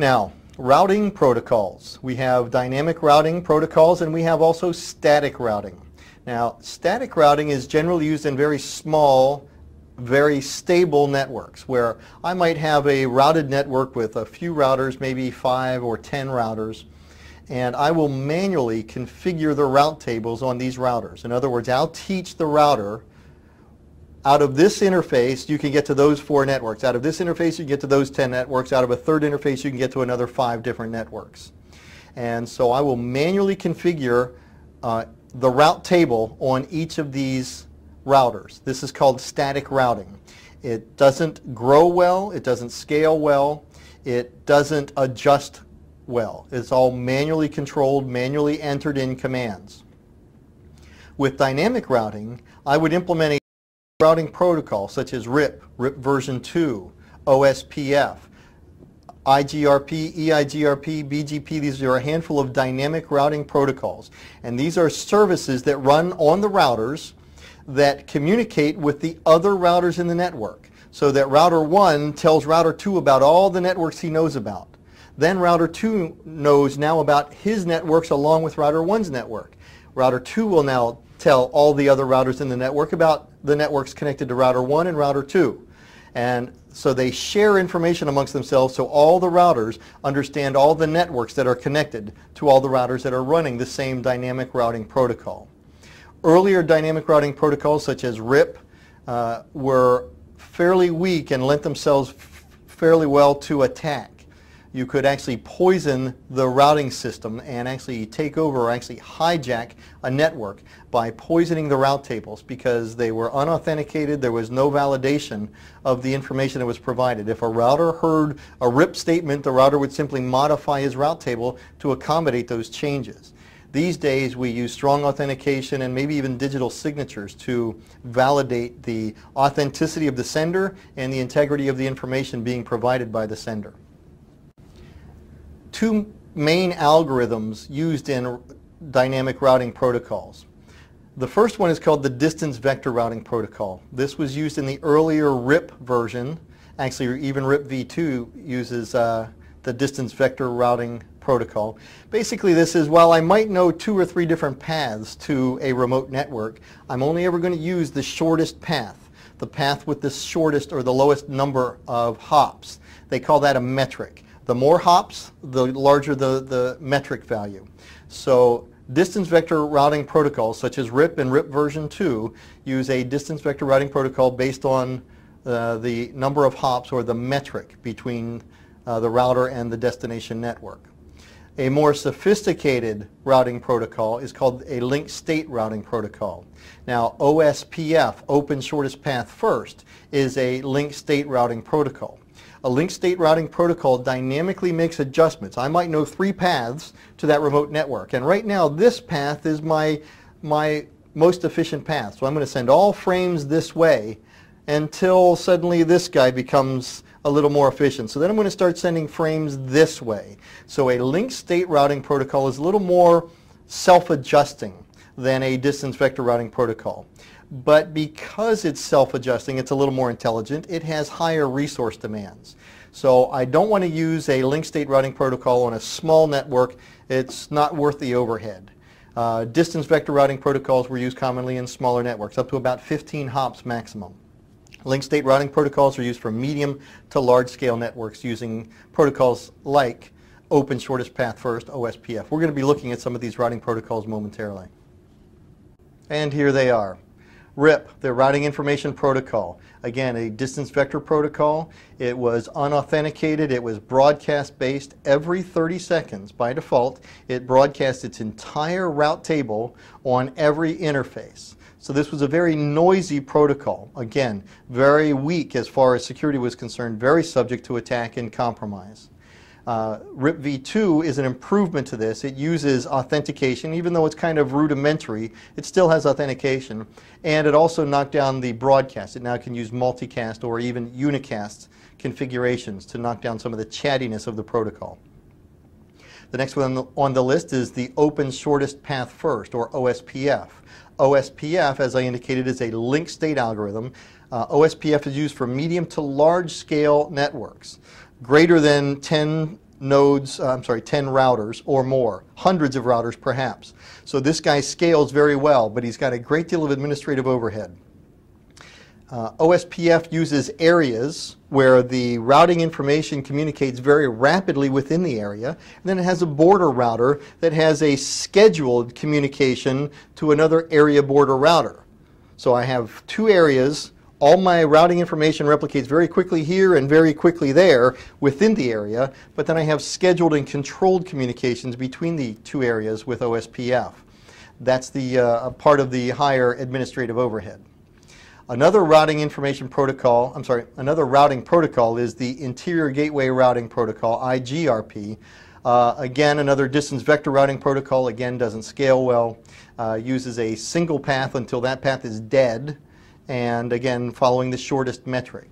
Now, routing protocols. We have dynamic routing protocols and we have also static routing. Now, static routing is generally used in very small, very stable networks where I might have a routed network with a few routers, maybe 5 or 10 routers, and I will manually configure the route tables on these routers. In other words, I'll teach the router, out of this interface you can get to those 4 networks. Out of this interface you can get to those 10 networks. Out of a third interface you can get to another 5 different networks. And so I will manually configure the route table on each of these routers. This is called static routing. It doesn't grow well, it doesn't scale well, it doesn't adjust well. It's all manually controlled, manually entered in commands. With dynamic routing, I would implement a routing protocol such as RIP, RIP version 2, OSPF, IGRP, EIGRP, BGP. These are a handful of dynamic routing protocols. And these are services that run on the routers that communicate with the other routers in the network. So that router 1 tells router 2 about all the networks he knows about. Then router 2 knows now about his networks along with router 1's network. Router 2 will now tell all the other routers in the network about the networks connected to router 1 and router 2. And so they share information amongst themselves so all the routers understand all the networks that are connected to all the routers that are running the same dynamic routing protocol. Earlier dynamic routing protocols such as RIP were fairly weak and lent themselves fairly well to attack. You could actually poison the routing system and actually take over or actually hijack a network by poisoning the route tables because they were unauthenticated. There was no validation of the information that was provided. If a router heard a RIP statement, the router would simply modify his route table to accommodate those changes. These days we use strong authentication and maybe even digital signatures to validate the authenticity of the sender and the integrity of the information being provided by the sender. 2 main algorithms used in dynamic routing protocols. The first one is called the distance vector routing protocol. This was used in the earlier RIP version. Actually, even RIP v2 uses the distance vector routing protocol. Basically, this is, while I might know 2 or 3 different paths to a remote network, I'm only ever going to use the shortest path, the path with the shortest or the lowest number of hops. They call that a metric. The more hops, the larger the metric value. So distance vector routing protocols such as RIP and RIP version 2 use a distance vector routing protocol based on the number of hops or the metric between the router and the destination network. A more sophisticated routing protocol is called a linked state routing protocol. Now, OSPF, Open Shortest Path First, is a linked state routing protocol. A linked state routing protocol dynamically makes adjustments. I might know 3 paths to that remote network, and right now this path is my most efficient path. So I'm going to send all frames this way until suddenly this guy becomes a little more efficient. So then I'm going to start sending frames this way. So a linked state routing protocol is a little more self-adjusting than a distance vector routing protocol. But because it's self-adjusting, it's a little more intelligent. It has higher resource demands. So I don't want to use a linked state routing protocol on a small network. It's not worth the overhead. Distance vector routing protocols were used commonly in smaller networks, up to about 15 hops maximum. Linked state routing protocols are used for medium to large scale networks using protocols like Open Shortest Path First, OSPF. We're going to be looking at some of these routing protocols momentarily. And here they are. RIP, the Routing Information Protocol. Again, a distance vector protocol. It was unauthenticated. It was broadcast based. Every 30 seconds, by default, it broadcasts its entire route table on every interface. So this was a very noisy protocol. Again, very weak as far as security was concerned, very subject to attack and compromise. RIP v2 is an improvement to this. It uses authentication. Even though it's kind of rudimentary, it still has authentication. And it also knocked down the broadcast. It now can use multicast or even unicast configurations to knock down some of the chattiness of the protocol. The next one on the list is the Open Shortest Path First, or OSPF. OSPF, as I indicated, is a linked state algorithm. OSPF is used for medium to large scale networks. Greater than 10 nodes, 10 routers or more, hundreds of routers perhaps. So this guy scales very well, but he's got a great deal of administrative overhead. OSPF uses areas where the routing information communicates very rapidly within the area, and then it has a border router that has a scheduled communication to another area border router. So I have two areas. All my routing information replicates very quickly here and very quickly there within the area, but then I have scheduled and controlled communications between the two areas with OSPF. That's the part of the higher administrative overhead. Another routing protocol is the Interior Gateway Routing Protocol, IGRP. Again, another distance vector routing protocol, again, doesn't scale well, uses a single path until that path is dead, and again, following the shortest metric.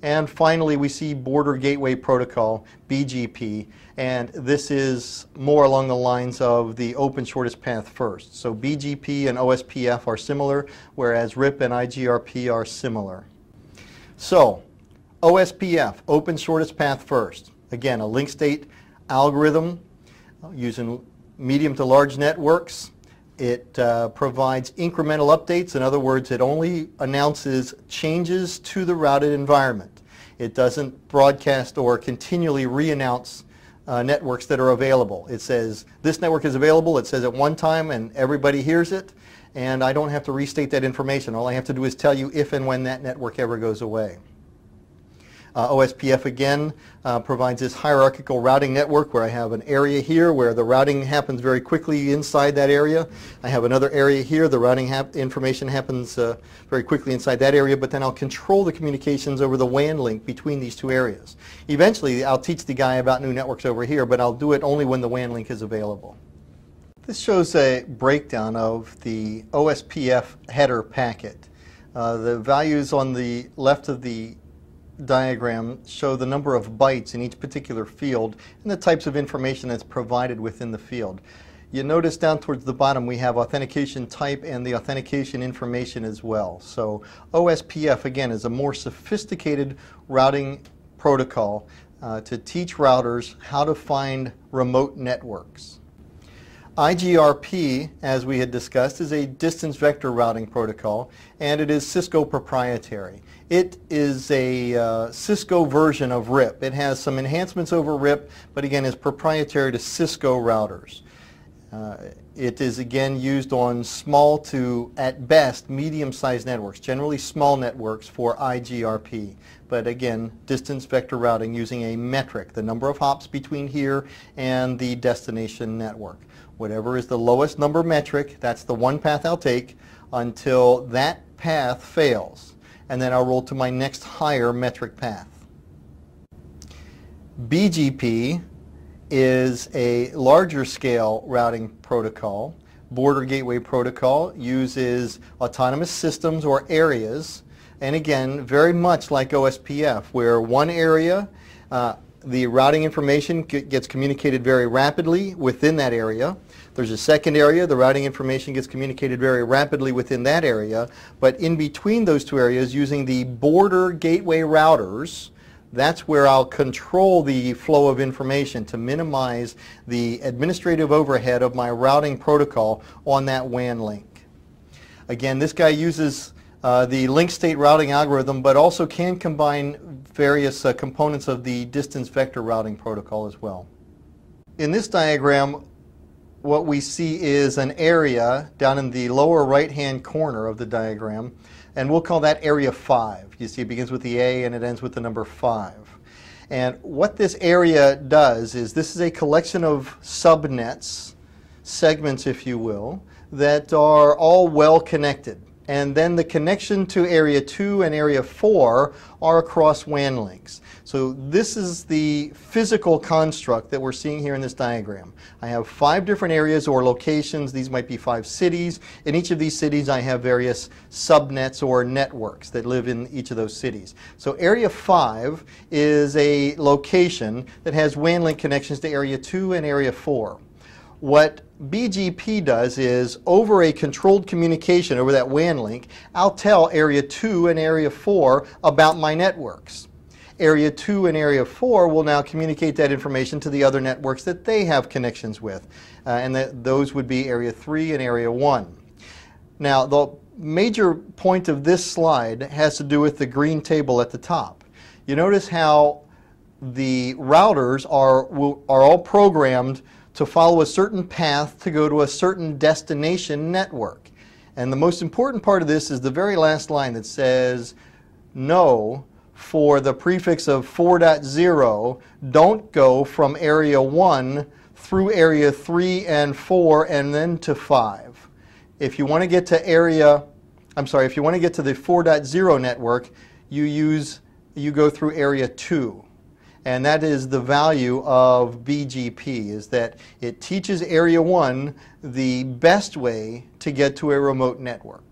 And finally, we see Border Gateway Protocol, BGP, and this is more along the lines of the open shortest path first. So BGP and OSPF are similar, whereas RIP and IGRP are similar. So OSPF, open shortest path first. Again, a link state algorithm using medium to large networks. It provides incremental updates. In other words, it only announces changes to the routed environment. It doesn't broadcast or continually re-announce networks that are available. It says this network is available, it says at one time, and everybody hears it, and I don't have to restate that information. All I have to do is tell you if and when that network ever goes away. OSPF again provides this hierarchical routing network where I have an area here where the routing happens very quickly inside that area. I have another area here, the routing information happens very quickly inside that area, but then I'll control the communications over the WAN link between these two areas. Eventually I'll teach the guy about new networks over here, but I'll do it only when the WAN link is available. This shows a breakdown of the OSPF header packet. The values on the left of the diagram show the number of bytes in each particular field and the types of information that's provided within the field. You notice down towards the bottom we have authentication type and the authentication information as well. So OSPF again is a more sophisticated routing protocol to teach routers how to find remote networks. IGRP, as we had discussed, is a distance vector routing protocol, and it is Cisco proprietary. It is a Cisco version of RIP. It has some enhancements over RIP, but again is proprietary to Cisco routers. It is again used on small to, at best, medium-sized networks, generally small networks for IGRP. But again, distance vector routing using a metric, the number of hops between here and the destination network. Whatever is the lowest number metric, that's the one path I'll take until that path fails. And then I'll roll to my next higher metric path. BGP is a larger scale routing protocol. Border Gateway Protocol uses autonomous systems or areas, and again, very much like OSPF, where one area, the routing information gets communicated very rapidly within that area. There's a second area, the routing information gets communicated very rapidly within that area, but in between those two areas, using the border gateway routers, that's where I'll control the flow of information to minimize the administrative overhead of my routing protocol on that WAN link. Again, this guy uses the link state routing algorithm, but also can combine various components of the distance vector routing protocol as well. In this diagram, what we see is an area down in the lower right-hand corner of the diagram, and we'll call that area 5. You see it begins with the A and it ends with the number 5. And what this area does is this is a collection of subnets, segments if you will, that are all well connected. And then the connection to area 2 and area 4 are across WAN links. So this is the physical construct that we're seeing here in this diagram. I have 5 different areas or locations. These might be 5 cities. In each of these cities I have various subnets or networks that live in each of those cities. So area 5 is a location that has WAN link connections to area 2 and area 4. What BGP does is, over a controlled communication over that WAN link, I'll tell area 2 and area 4 about my networks. Area 2 and Area 4 will now communicate that information to the other networks that they have connections with, and those would be Area 3 and Area 1. Now, the major point of this slide has to do with the green table at the top. You notice how the routers are all programmed to follow a certain path to go to a certain destination network. And the most important part of this is the very last line that says, no, for the prefix of 4.0, don't go from Area 1 through Area 3 and 4 and then to 5. If you want to get to if you want to get to the 4.0 network, you go through Area 2. And that is the value of BGP, is that it teaches Area 1 the best way to get to a remote network.